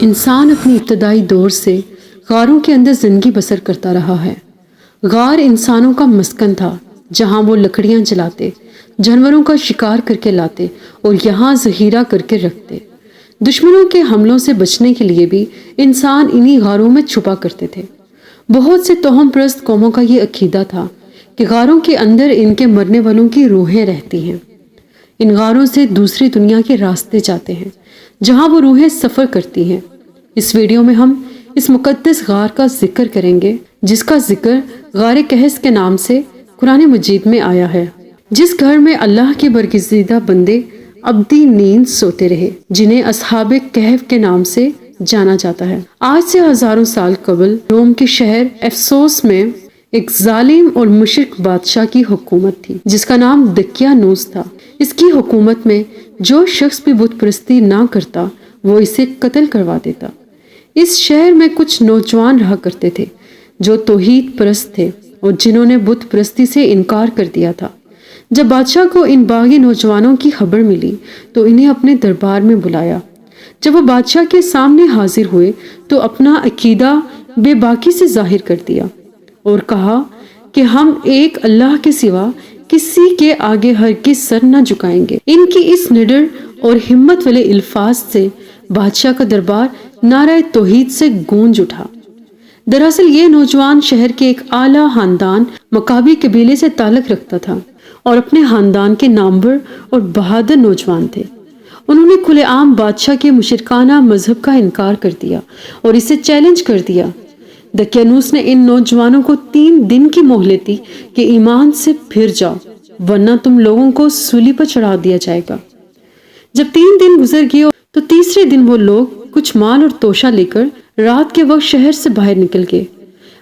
انسان اپنی ابتدائی دور سے غاروں کے اندر زندگی بسر کرتا رہا ہے۔ غار انسانوں کا مسکن تھا، جہاں وہ لکڑیاں جلاتے، جانوروں کا شکار کر کے لاتے اور یہاں ذخیرہ کر کے رکھتے۔ دشمنوں کے حملوں سے بچنے کے لیے بھی انسان انہی غاروں میں چھپا کرتے تھے۔ بہت سے توہم پرست قوموں کا یہ عقیدہ تھا کہ غاروں کے اندر ان کے مرنے والوں کی روحیں رہتی ہیں۔ ان غاروں سے دوسری دنیا کے راستے جاتے ہیں، جہاں وہ روحیں سفر کرتی ہیں۔ اس ویڈیو میں ہم اس مقدس غار کا ذکر کریں گے، جس کا ذکر غار کہف کے نام سے قرآن مجید میں آیا ہے، جس گھر میں اللہ کے برگزیدہ بندے ابدی نیند سوتے رہے، جنہیں اصحاب کہف کے نام سے جانا جاتا ہے۔ آج سے ہزاروں سال قبل روم کے شہر افسوس میں ایک ظالم اور مشرک بادشاہ کی حکومت تھی، جس کا نام دقیانوس تھا۔ اس کی حکومت میں جو شخص بھی بت پرستی نہ کرتا وہ اسے قتل کروا دیتا۔ اس شہر میں کچھ نوجوان رہا کرتے تھے جو توحید پرست تھے اور جنہوں نے بت پرستی سے انکار کر دیا تھا۔ جب بادشاہ کو ان باغی نوجوانوں کی خبر ملی تو انہیں اپنے دربار میں بلایا۔ جب وہ بادشاہ کے سامنے حاضر ہوئے تو اپنا عقیدہ بے باکی سے ظاہر کر دیا اور کہا کہ ہم ایک اللہ کے سوا کسی کے آگے ہرگز سر نہ جھکائیں گے۔ ان کی اس نڈر اور ہمت والے الفاظ سے بادشاہ کا دربار نعرہ توحید سے گونج اٹھا۔ دراصل یہ نوجوان شہر کے ایک اعلیٰ خاندان مکابی قبیلے سے تعلق رکھتا تھا اور اپنے خاندان کے نامور اور بہادر نوجوان تھے۔ انہوں نے کھلے عام بادشاہ کے مشرکانہ مذہب کا انکار کر دیا اور اسے چیلنج کر دیا۔ دقیانوس نے ان نوجوانوں کو 3 دن کی مہلت دی کہ ایمان سے پھر جاؤ، ورنہ تم لوگوں کو سولی پر چڑھا دیا جائے گا۔ جب 3 دن گزر گئے تو تیسرے دن وہ لوگ کچھ مال اور توشہ لے کر رات کے وقت شہر سے باہر نکل گئے۔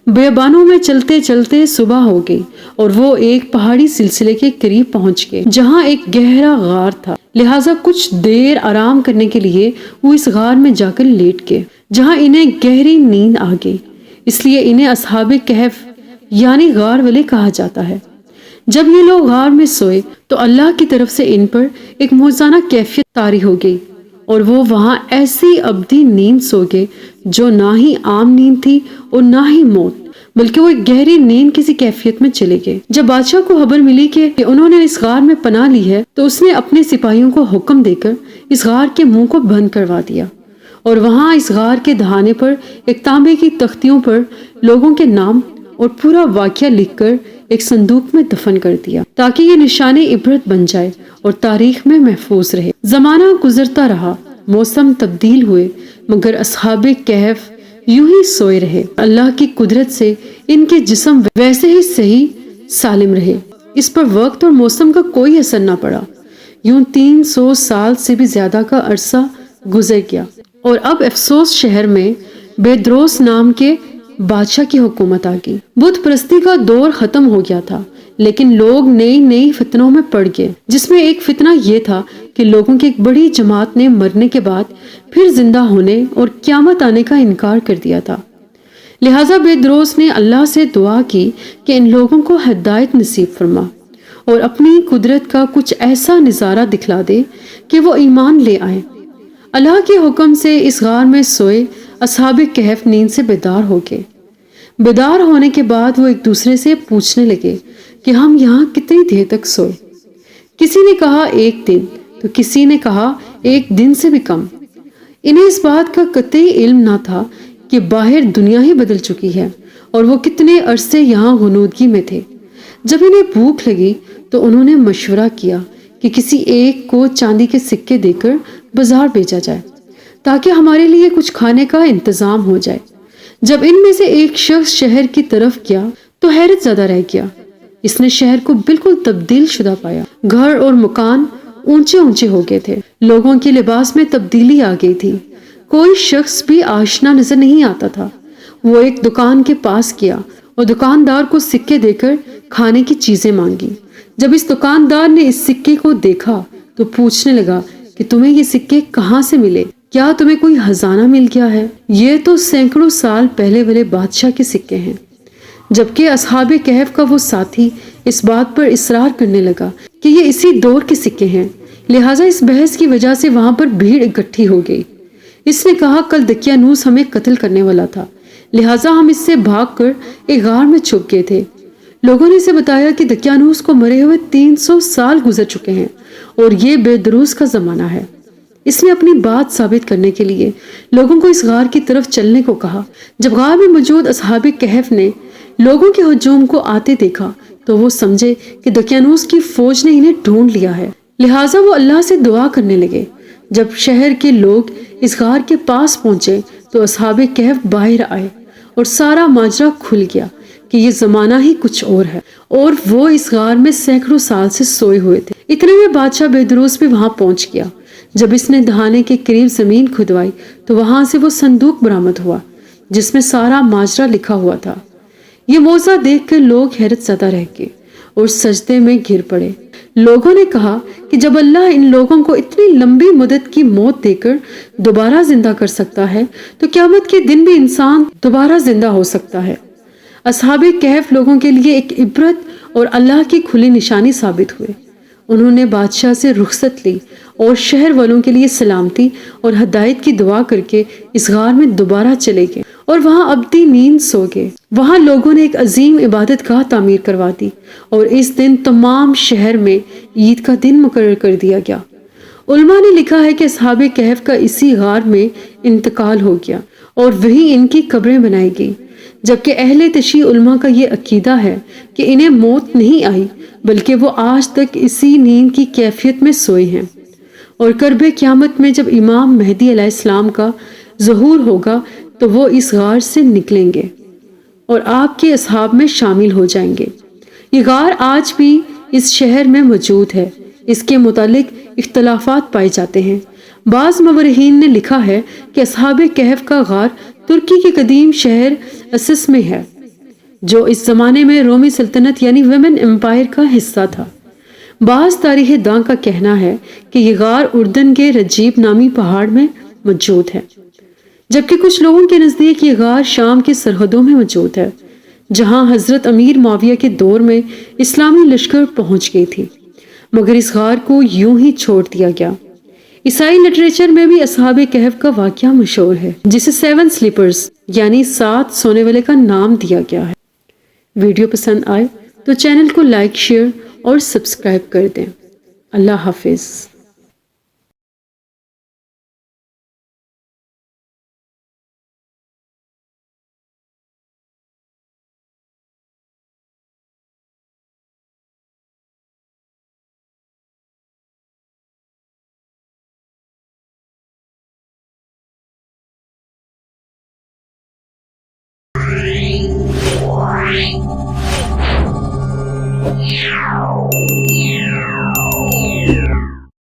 بیابانوں میں چلتے چلتے صبح ہو گئی اور وہ ایک پہاڑی سلسلے کے قریب پہنچ گئے، جہاں ایک گہرا غار تھا۔ لہٰذا کچھ دیر آرام کرنے کے لیے وہ اس غار میں جا کر لیٹ گئے، جہاں انہیں گہری نیند آ گئی۔ اس لیے انہیں اصحاب کہف یعنی غار والے کہا جاتا ہے۔ جب یہ لوگ غار میں سوئے تو اللہ کی طرف سے ان پر ایک موزانہ کیفیت طاری ہو گئی اور وہ وہاں ایسی ابدی نیند سو گئے جو نہ ہی عام نیند تھی اور نہ ہی موت، بلکہ وہ ایک گہری نیند کسی کیفیت میں چلے گئے۔ جب بادشاہ کو خبر ملی کہ انہوں نے اس غار میں پناہ لی ہے تو اس نے اپنے سپاہیوں کو حکم دے کر اس غار کے منہ کو بند کروا دیا اور وہاں اس غار کے دہانے پر ایک تانبے کی تختیوں پر لوگوں کے نام اور پورا واقعہ لکھ کر ایک صندوق میں دفن کر دیا، تاکہ یہ نشان عبرت بن جائے اور تاریخ میں محفوظ رہے۔ زمانہ گزرتا رہا، موسم تبدیل ہوئے، مگر اصحاب کہف یوں ہی سوئے رہے۔ اللہ کی قدرت سے ان کے جسم ویسے ہی صحیح سالم رہے، اس پر وقت اور موسم کا کوئی اثر نہ پڑا۔ یوں 300 سال سے بھی زیادہ کا عرصہ گزر گیا اور اب افسوس شہر میں بیدروس نام کے بادشاہ کی حکومت آ گئی۔ بت پرستی کا دور ختم ہو گیا تھا، لیکن لوگ نئی فتنوں میں پڑ گئے، جس میں ایک فتنہ یہ تھا کہ لوگوں کی ایک بڑی جماعت نے مرنے کے بعد پھر زندہ ہونے اور قیامت آنے کا انکار کر دیا تھا۔ لہٰذا بیدروس نے اللہ سے دعا کی کہ ان لوگوں کو ہدایت نصیب فرما اور اپنی قدرت کا کچھ ایسا نظارہ دکھلا دے کہ وہ ایمان لے آئیں۔ اللہ کے حکم سے اس غار میں سوئے اصحاب کہف نیند سے بیدار ہو گئے۔ بیدار ہونے کے بعد وہ ایک دوسرے سے پوچھنے لگے کہ ہم یہاں کتنی دیر تک سوئے۔ کسی نے کہا 1 دن، تو کسی نے کہا 1 دن سے بھی کم۔ انہیں اس بات کا قطعی علم نہ تھا کہ باہر دنیا ہی بدل چکی ہے اور وہ کتنے عرصے یہاں غنودگی میں تھے۔ جب انہیں بھوک لگی تو انہوں نے مشورہ کیا کہ کسی ایک کو چاندی کے سکے دے کر بازار بھیجا جائے تاکہ ہمارے لیے کچھ کھانے کا انتظام ہو جائے۔ جب ان میں سے ایک شخص شہر کی طرف گیا تو حیرت زدہ رہ گیا۔ اس نے شہر کو بالکل تبدیل شدہ پایا۔ گھر اور مکان اونچے اونچے ہو گئے تھے، لوگوں کے لباس میں تبدیلی آ گئی تھی، کوئی شخص بھی آشنا نظر نہیں آتا تھا۔ وہ ایک دکان کے پاس گیا اور دکاندار کو سکے دے کر کھانے کی چیزیں مانگی۔ جب اس دکاندار نے اس سکے کو دیکھا تو پوچھنے لگا کہ تمہیں یہ سکے کہاں سے ملے؟ کیا تمہیں کوئی خزانہ مل گیا ہے؟ یہ تو سینکڑوں سال پہلے والے بادشاہ کے سکے ہیں۔ جبکہ اصحاب کہف کا وہ ساتھی اس بات پر اصرار کرنے لگا کہ یہ اسی دور کے سکے ہیں، لہٰذا اس بحث کی وجہ سے وہاں پر بھیڑ اکٹھی ہو گئی۔ اس نے کہا کل دقیانوس ہمیں قتل کرنے والا تھا، لہٰذا ہم اس سے بھاگ کر ایک غار میں چھپ گئے تھے۔ لوگوں نے اسے بتایا کہ دقیانوس کو مرے ہوئے 300 سال گزر چکے ہیں اور یہ بے دروس کا زمانہ ہے۔ اس نے اپنی بات ثابت کرنے کے لیے لوگوں کو اس غار کی طرف چلنے کو کہا۔ جب غار میں موجود اصحاب کہف نے لوگوں کے ہجوم کو آتے دیکھا تو وہ سمجھے کہ دقیانوس کی فوج نے انہیں ڈھونڈ لیا ہے، لہٰذا وہ اللہ سے دعا کرنے لگے۔ جب شہر کے لوگ اس غار کے پاس پہنچے تو اصحاب کہف باہر آئے اور سارا ماجرا کھل گیا کہ یہ زمانہ ہی کچھ اور ہے، اور وہ اس غار میں سینکڑوں سال سے سوئے ہوئے تھے۔ اتنے میں بادشاہ بےدروس بھی وہاں پہنچ گیا۔ جب اس نے دہانے کے قریب زمین کھدوائی تو وہاں سے وہ صندوق برآمد ہوا جس میں سارا ماجرا لکھا ہوا تھا۔ یہ موضوع دیکھ کر لوگ حیرت زدہ رہ گئے اور سجدے میں گر پڑے۔ لوگوں نے کہا کہ جب اللہ ان لوگوں کو اتنی لمبی مدت کی موت دے کر دوبارہ زندہ کر سکتا ہے تو قیامت کے دن بھی انسان دوبارہ زندہ ہو سکتا ہے۔ اصحاب کہف لوگوں کے لیے ایک عبرت اور اللہ کی کھلی نشانی ثابت ہوئے۔ انہوں نے بادشاہ سے رخصت لی اور شہر والوں کے لیے سلامتی اور ہدایت کی دعا کر کے اس غار میں دوبارہ چلے گئے اور وہاں ابدی نیند سو گئے۔ وہاں لوگوں نے ایک عظیم عبادت گاہ تعمیر کروا دی اور اس دن تمام شہر میں عید کا دن مقرر کر دیا گیا۔ علماء نے لکھا ہے کہ اصحاب کہف کا اسی غار میں انتقال ہو گیا اور وہیں ان کی قبریں بنائی گئی، جبکہ اہل تشیع علماء کا یہ عقیدہ ہے کہ انہیں موت نہیں آئی بلکہ وہ آج تک اسی نیند کی کیفیت میں سوئے ہیں، اور قرب قیامت میں جب امام مہدی علیہ السلام کا ظہور ہوگا تو وہ اس غار سے نکلیں گے اور آپ کے اصحاب میں شامل ہو جائیں گے۔ یہ غار آج بھی اس شہر میں موجود ہے۔ اس کے متعلق اختلافات پائے جاتے ہیں۔ بعض مورخین نے لکھا ہے کہ اصحاب کہف کا غار ترکی کے قدیم شہر اسس میں ہے، جو اس زمانے میں رومی سلطنت یعنی ویمن امپائر کا حصہ تھا۔ بعض تاریخ داں کا کہنا ہے کہ یہ غار اردن کے رجیب نامی پہاڑ میں موجود ہے، جبکہ کچھ لوگوں کے نزدیک یہ غار شام کی سرحدوں میں موجود ہے، جہاں حضرت امیر معاویہ کے دور میں اسلامی لشکر پہنچ گئی تھی، مگر اس غار کو یوں ہی چھوڑ دیا گیا۔ عیسائی لٹریچر میں بھی اصحاب کہف کا واقعہ مشہور ہے، جسے 7 سلیپرز یعنی 7 سونے والے کا نام دیا گیا ہے۔ ویڈیو پسند آئے تو چینل کو لائک، شیئر اور سبسکرائب کر دیں۔ اللہ حافظ۔ Meow.